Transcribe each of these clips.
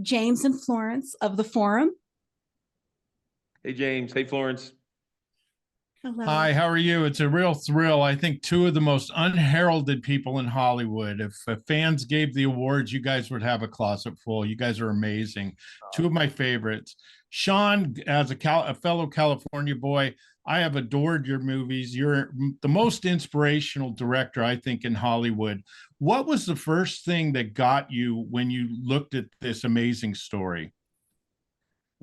James and Florence of the Forum. Hey, James. Hey, Florence. Hello. Hi, how are you? It's a real thrill. I think two of the most unheralded people in Hollywood. If fans gave the awards, you guys would have a closet full. You guys are amazing. Two of my favorites. Sean, as a fellow California boy, I have adored your movies. You're the most inspirational director, I think, in Hollywood. What was the first thing that got you when you looked at this amazing story?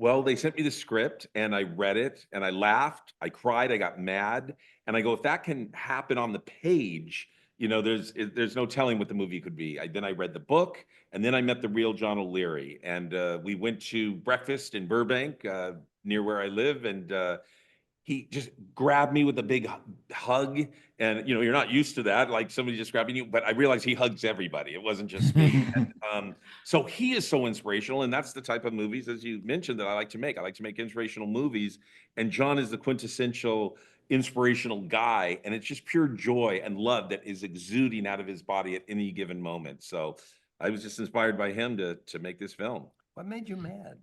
Well, they sent me the script and I read it and I laughed, I cried, I got mad. And I go, if that can happen on the page, there's no telling what the movie could be. Then I read the book and then I met the real John O'Leary. And we went to breakfast in Burbank, near where I live. And he just grabbed me with a big hug. And, you're not used to that, like somebody just grabbing you, but I realized he hugs everybody. It wasn't just me. And, so he is so inspirational. And that's the type of movies, as you mentioned, that I like to make. I like to make inspirational movies. And John is the quintessential inspirational guy. And it's just pure joy and love that is exuding out of his body at any given moment. So I was just inspired by him to make this film. What made you mad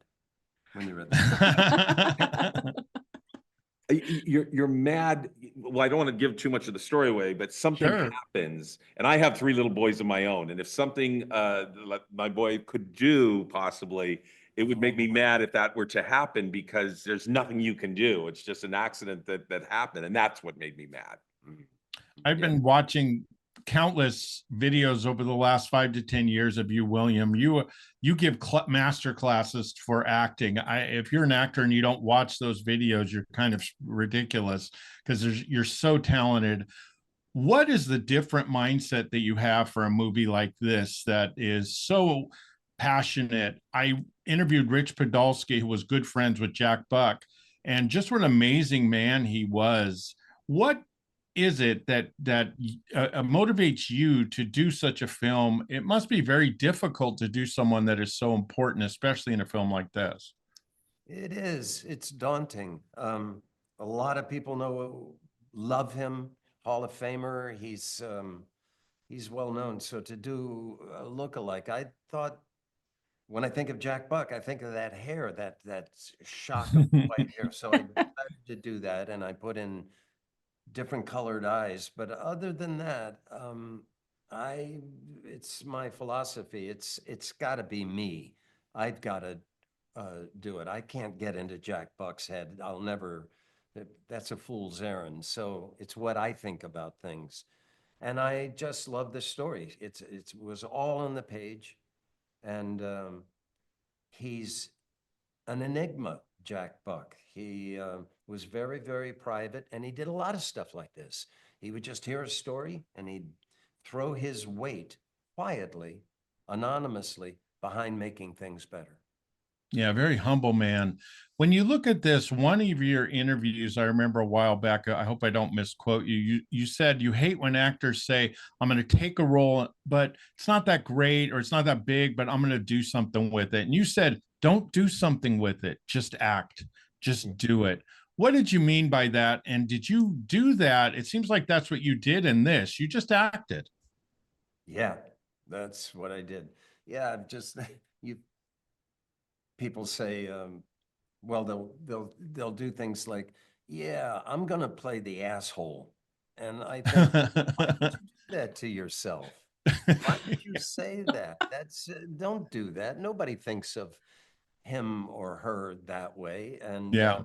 when you read that? You're mad. Well, I don't want to give too much of the story away, but something happens, and I have three little boys of my own. And if something like my boy could do, possibly, it would make me mad if that were to happen, because there's nothing you can do. It's just an accident that happened, and that's what made me mad. I've been watching countless videos over the last 5 to 10 years of you, William. You give master classes for acting. If you're an actor and you don't watch those videos, you're kind of ridiculous, because you're so talented. What is the different mindset that you have for a movie like this that is so passionate? I interviewed Rich Podolsky, who was good friends with Jack Buck, and just what an amazing man he was. What is it that motivates you to do such a film? It must be very difficult to do someone that is so important, especially in a film like this. It is. It's daunting. A lot of people love him, Hall of Famer. He's well known. So to do a look-alike, I thought, when I think of Jack Buck, I think of that hair, that shock of white hair. So I decided to do that, and I put in different colored eyes. But other than that, it's my philosophy. It's got to be me. I've got to do it. I can't get into Jack Buck's head. I'll never. That's a fool's errand. So it's what I think about things, and I just love the story. It was all on the page, and he's an enigma, Jack Buck. He was very, very private, and he did a lot of stuff like this. He would just hear a story, and he'd throw his weight quietly, anonymously, behind making things better. Yeah, very humble man. When you look at this, one of your interviews, I remember a while back, I hope I don't misquote you, you said you hate when actors say, I'm going to take a role, but it's not that great or it's not that big, but I'm going to do something with it. And you said, don't do something with it, just act, just do it. What did you mean by that? And did you do that? It seems like that's what you did in this. You just acted. Yeah, that's what I did. Yeah, just people say, well, they'll do things like, yeah, I'm gonna play the asshole. And I think, why did you do that to yourself? Why did you say that? Don't do that. Nobody thinks of him or her that way. And yeah.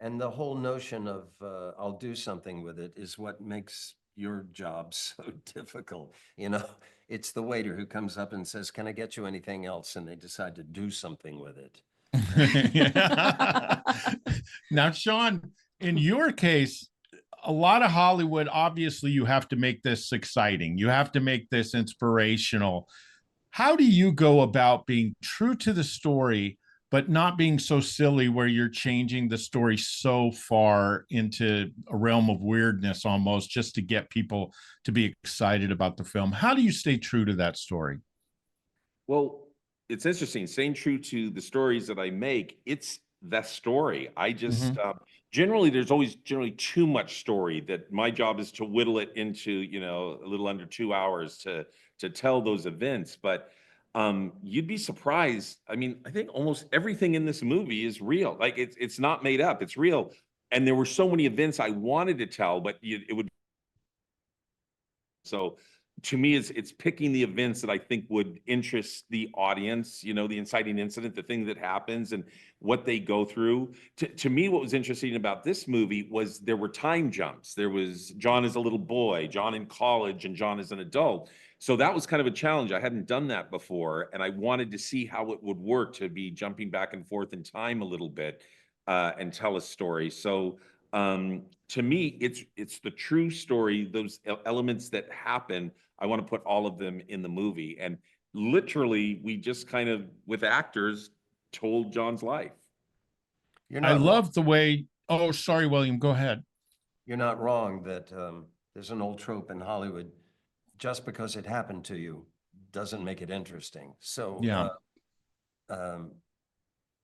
And the whole notion of I'll do something with it is what makes your job so difficult. It's the waiter who comes up and says, can I get you anything else? And they decide to do something with it. Now, Sean, in your case, a lot of Hollywood, obviously you have to make this exciting. You have to make this inspirational. How do you go about being true to the story, but not being so silly where you're changing the story so far into a realm of weirdness almost, just to get people to be excited about the film? How do you stay true to that story? Well, it's interesting. Staying true to the stories that I make, it's the story. I just generally, there's always generally too much story that my job is to whittle it into, a little under 2 hours to tell those events. But you'd be surprised. I mean, I think almost everything in this movie is real. Like it's not made up, it's real. And there were so many events I wanted to tell, but it would. So to me, it's picking the events that I think would interest the audience, you know, the inciting incident, the thing that happens and what they go through. To me, what was interesting about this movie was there were time jumps. There was John as a little boy, John in college, and John as an adult. So that was kind of a challenge. I hadn't done that before, and I wanted to see how it would work to be jumping back and forth in time a little bit and tell a story. So to me, it's the true story, those elements that happen. I want to put all of them in the movie. And literally, we just kind of, with actors, told John's life. You're I not wrong. love the way, oh, sorry, William, go ahead. You're not wrong that there's an old trope in Hollywood. Just because it happened to you doesn't make it interesting. So Yeah.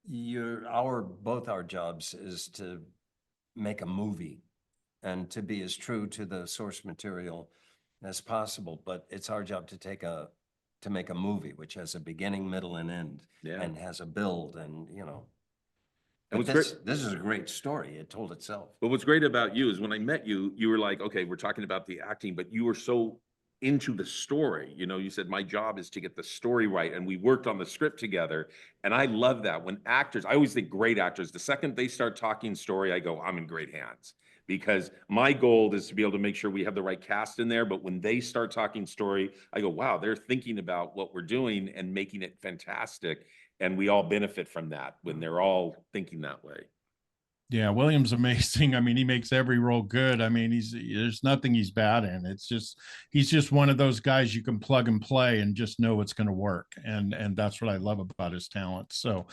both our jobs is to make a movie and to be as true to the source material as possible. But it's our job to make a movie which has a beginning, middle, and end, Yeah. and has a build, and you know. And But what's this is a great story. It told itself. But what's great about you is when I met you, you were like, okay, we're talking about the acting, but you were so into the story. You know, you said, my job is to get the story right. And we worked on the script together. And I love that when actors, I always think great actors, the second they start talking story, I go, I'm in great hands. Because my goal is to be able to make sure we have the right cast in there. But when they start talking story, I go, wow, they're thinking about what we're doing and making it fantastic. And we all benefit from that when they're all thinking that way. Yeah, William's amazing. I mean, he makes every role good. I mean, there's nothing he's bad in. He's just one of those guys you can plug and play and just know it's going to work. And that's what I love about his talent. So,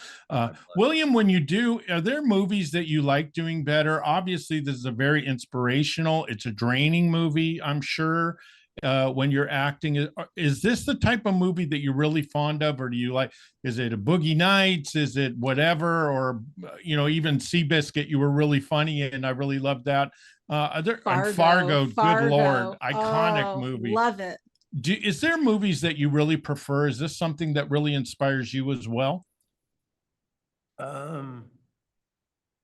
William, when you do, are there movies that you like doing better? Obviously, this is a very inspirational. It's a draining movie, I'm sure. When you're acting, is this the type of movie that you're really fond of, or do you like? Is it a Boogie Nights? Is it whatever? Or even Seabiscuit, you were really funny, and I really loved that. Fargo, good Lord, iconic movie. Love it. Is there movies that you really prefer? Is this something that really inspires you as well?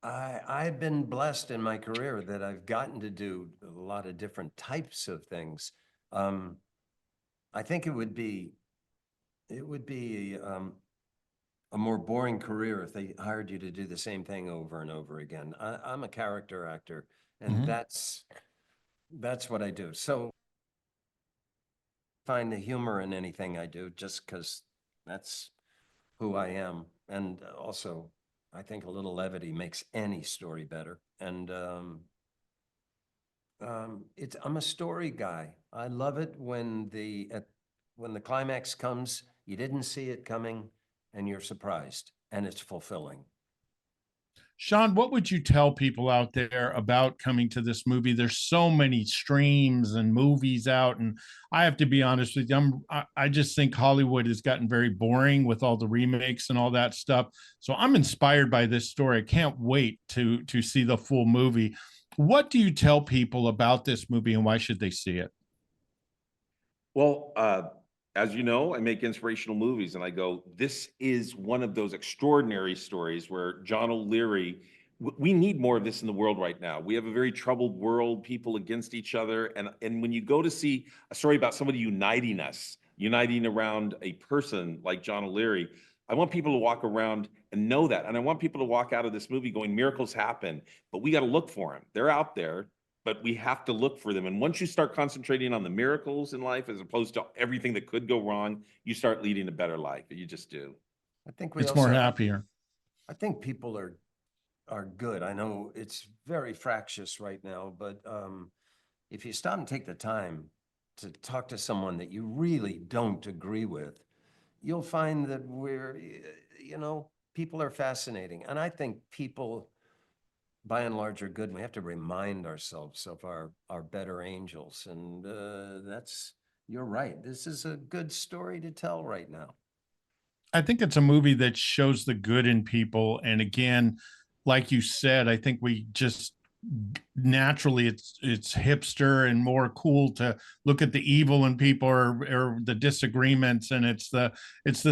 I've been blessed in my career that I've gotten to do a lot of different types of things. I think it would be a more boring career if they hired you to do the same thing over and over again. I'm a character actor, and that's what I do. So find the humor in anything I do just because that's who I am. And also, I think a little levity makes any story better. And I'm a story guy. I love it when the climax comes, you didn't see it coming, and you're surprised, and it's fulfilling. Sean, what would you tell people out there about coming to this movie? There's so many streams and movies out, and I have to be honest with you, I just think Hollywood has gotten very boring with all the remakes and all that stuff. So I'm inspired by this story. I can't wait to see the full movie. What do you tell people about this movie, and why should they see it? Well, as you know, I make inspirational movies, and I go, this is one of those extraordinary stories where John O'Leary, we need more of this in the world right now. We have a very troubled world, people against each other. And when you go to see a story about somebody uniting us, uniting around a person like John O'Leary, I want people to walk around and know that. And I want people to walk out of this movie going, miracles happen, but we got to look for them. They're out there, but we have to look for them. And once you start concentrating on the miracles in life, as opposed to everything that could go wrong, you start leading a better life. You just do. I think It's more happier. I think people are good. I know it's very fractious right now, but if you stop and take the time to talk to someone that you really don't agree with, you'll find that people are fascinating. And I think people, by and large, are good. And we have to remind ourselves of our better angels. And you're right. This is a good story to tell right now. I think it's a movie that shows the good in people. And again, like you said, I think we just naturally it's hipster and more cool to look at the evil in people or the disagreements, and it's the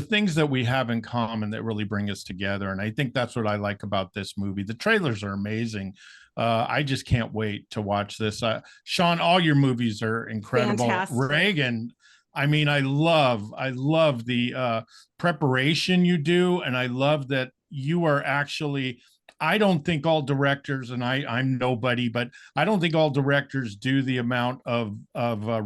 things that we have in common that really bring us together. And I think that's what I like about this movie. The trailers are amazing. I just can't wait to watch this. Sean, all your movies are incredible. Fantastic. Reagan, I mean, I love the preparation you do, and I love that you are actually. I don't think all directors, and I'm nobody, but I don't think all directors do the amount of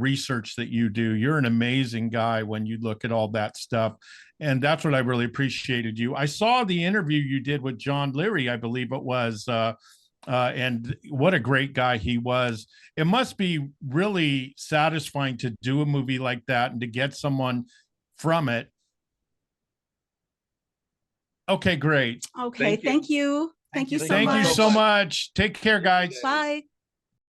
research that you do. You're an amazing guy when you look at all that stuff, and that's what I really appreciated you. I saw the interview you did with John Leary, I believe it was. And what a great guy he was. It must be really satisfying to do a movie like that and to get someone from it. Okay, great. Okay, Thank you. thank you. Thank you so Thank much. you so much. Take care, guys. Bye.